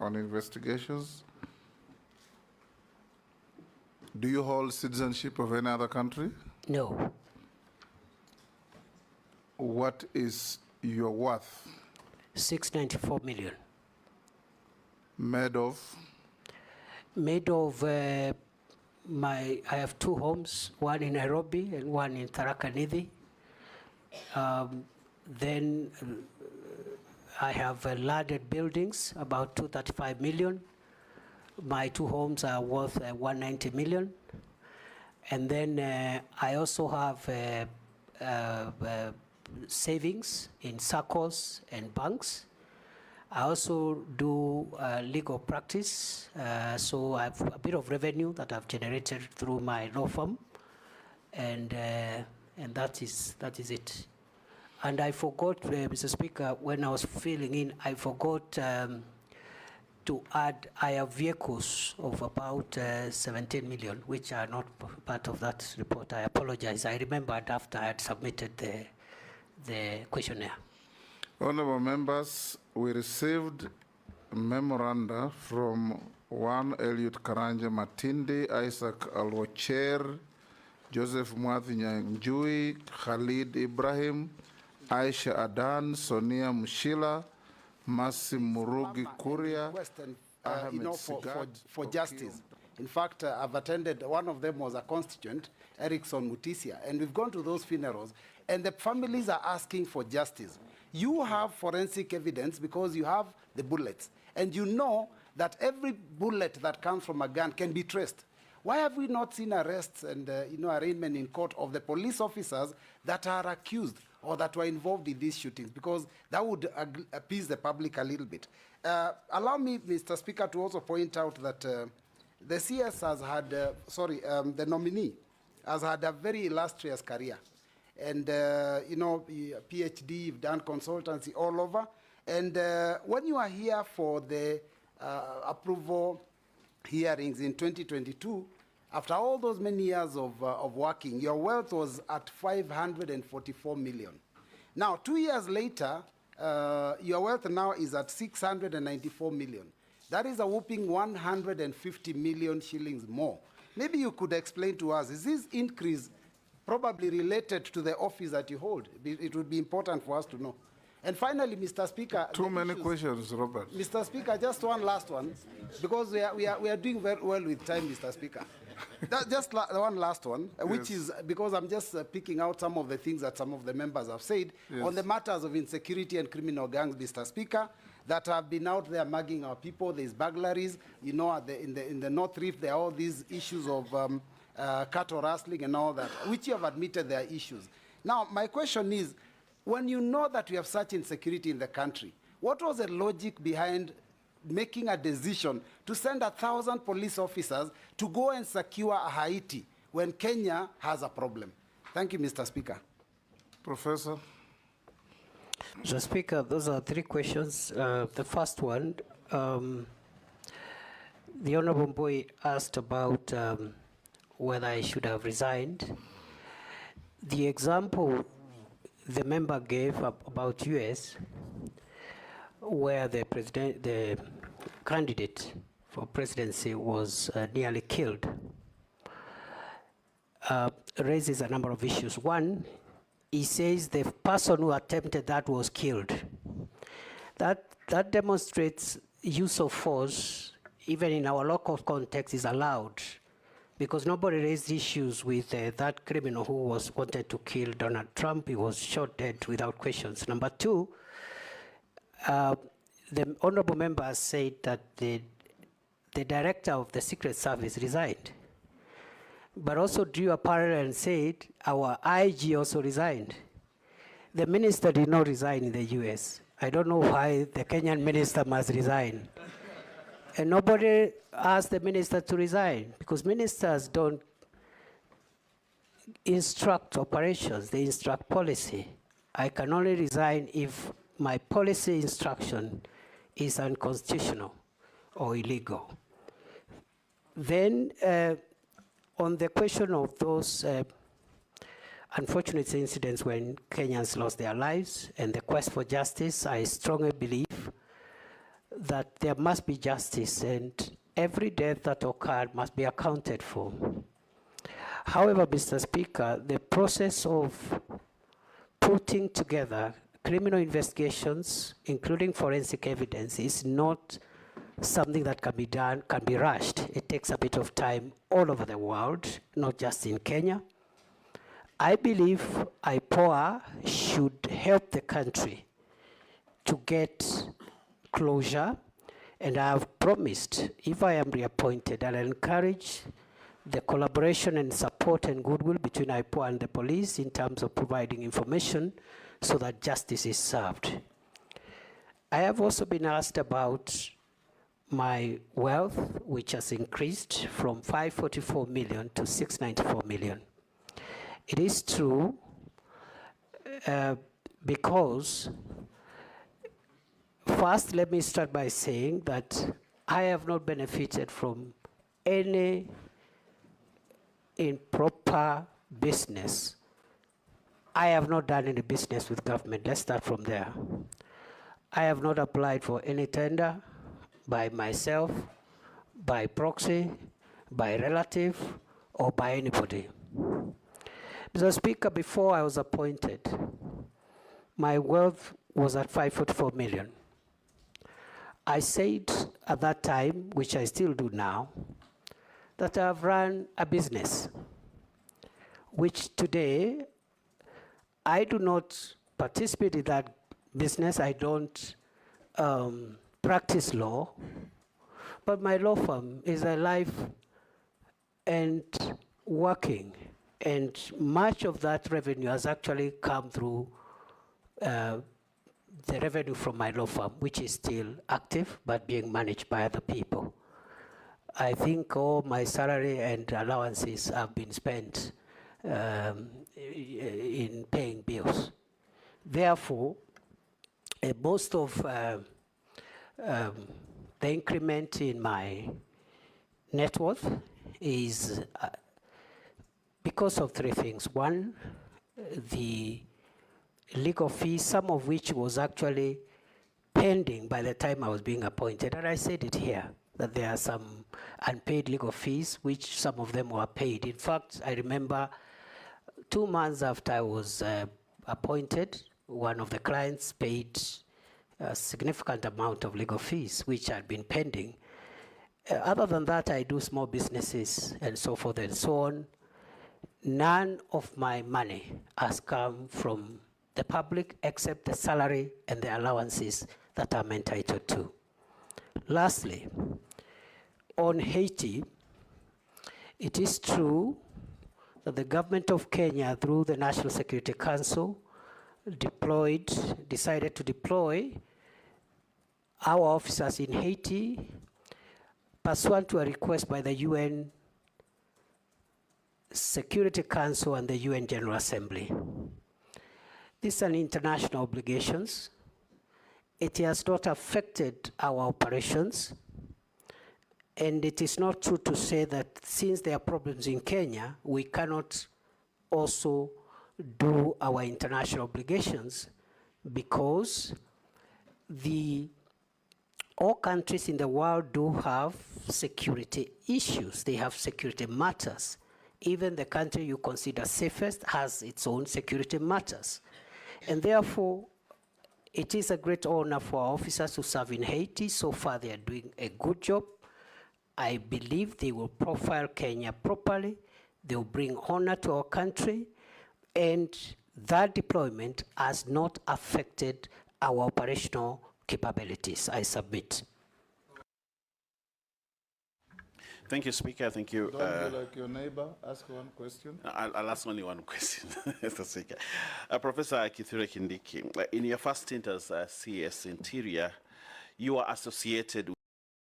on investigations? Do you hold citizenship of any other country? No. What is your worth? 694 million. Made of? Made of I have two homes, one in Nairobi and one in Tharaka Nithi. Then I have landed buildings, about 235 million. My two homes are worth 190 million. And then I also have savings in SACCOs and banks. I also do legal practice, so I have a bit of revenue that I've generated through my law firm, and that is it. And I forgot, Mr. Speaker, when I was filling in, I forgot to add, I have vehicles of about 17 million, which are not part of that report. I apologize. I remembered after I had submitted the questionnaire. Honorable members, we received memoranda from one Eliud Karanja Matindi, Isaac Alwacher, Joseph Mwathi Nyanjui, Khalid Ibrahim, Aisha Adan, Sonia Mushila, Masi Murugi Kuria, for justice. In fact, I've attended, one of them was a constituent, Erickson Mutisia, and we've gone to those funerals, and the families are asking for justice. You have forensic evidence because you have the bullets, and you know that every bullet that comes from a gun can be traced. Why have we not seen arrests and arraignment in court of the police officers that are accused or that were involved in these shootings? Because that would appease the public a little bit. Allow me, Mr. Speaker, to also point out that the CS has had, the nominee has had a very illustrious career. And, PhD, you've done consultancy all over. And when you are here for the approval hearings in 2022, after all those many years of working, your wealth was at 544 million. Now, 2 years later, your wealth now is at 694 million. That is a whopping 150 million shillings more. Maybe you could explain to us, is this increase probably related to the office that you hold? It would be important for us to know. And finally, Mr. Speaker, too many questions, Robert. Mr. Speaker, just one last one, because we are doing very well with time, Mr. Speaker. Just one last one, which is because I'm just picking out some of the things that some of the members have said on the matters of insecurity and criminal gangs, Mr. Speaker, that have been out there mugging our people. There's burglaries, in the North Rift, there are all these issues of cattle rustling and all that, which you have admitted there are issues. Now, my question is, when you know that we have such insecurity in the country, what was the logic behind making a decision to send 1,000 police officers to go and secure Haiti when Kenya has a problem? Thank you, Mr. Speaker. Professor. Mr. Speaker, those are three questions. The first one, the Honorable Boy asked about whether I should have resigned. The example the member gave about US, where the candidate for presidency was nearly killed, raises a number of issues. One, he says the person who attempted that was killed. That demonstrates use of force, even in our local context, is allowed, because nobody raised issues with that criminal who was wanted to kill Donald Trump. He was shot dead without questions. Number two, the honorable member has said that the director of the Secret Service resigned, but also drew a parallel and said our IG also resigned. The minister did not resign in the US. I don't know why the Kenyan minister must resign. And nobody asked the minister to resign, because ministers don't instruct operations, they instruct policy. I can only resign if my policy instruction is unconstitutional or illegal. Then, on the question of those unfortunate incidents when Kenyans lost their lives and the quest for justice, I strongly believe that there must be justice and every death that occurred must be accounted for. However, Mr. Speaker, the process of putting together criminal investigations, including forensic evidence, is not something that can be done, can be rushed. It takes a bit of time all over the world, not just in Kenya. I believe IPOA should help the country to get closure, and I have promised, if I am reappointed, I'll encourage the collaboration and support and goodwill between IPOA and the police in terms of providing information so that justice is served. I have also been asked about my wealth, which has increased from 544 million to 694 million. It is true because, first, let me start by saying that I have not benefited from any improper business. I have not done any business with government. Let's start from there. I have not applied for any tender by myself, by proxy, by relative, or by anybody. Mr. Speaker, before I was appointed, my wealth was at 544 million. I said at that time, which I still do now, that I've run a business, which today I do not participate in that business. I don't practice law, but my law firm is alive and working, and much of that revenue has actually come through the revenue from my law firm, which is still active but being managed by other people. I think all my salary and allowances have been spent in paying bills. Therefore, most of the increment in my net worth is because of three things. One, the legal fees, some of which was actually pending by the time I was being appointed. And I said it here, that there are some unpaid legal fees, which some of them were paid. In fact, I remember 2 months after I was appointed, one of the clients paid a significant amount of legal fees, which had been pending. Other than that, I do small businesses and so forth and so on. None of my money has come from the public except the salary and the allowances that I'm entitled to. Lastly, on Haiti, it is true that the government of Kenya, through the National Security Council, decided to deploy our officers in Haiti pursuant to a request by the UN Security Council and the UN General Assembly. These are international obligations. It has not affected our operations, and it is not true to say that since there are problems in Kenya, we cannot also do our international obligations, because all countries in the world do have security issues. They have security matters. Even the country you consider safest has its own security matters. And therefore, it is a great honor for our officers to serve in Haiti. So far, they are doing a good job. I believe they will profile Kenya properly. They will bring honor to our country. And that deployment has not affected our operational capabilities. I submit. Thank you, Speaker. Thank you. Don't be like your neighbor. Ask one question. I'll ask only one question, Mr. Speaker. Professor KITHURE Kindiki, in your first stint as CS Interior, you are associated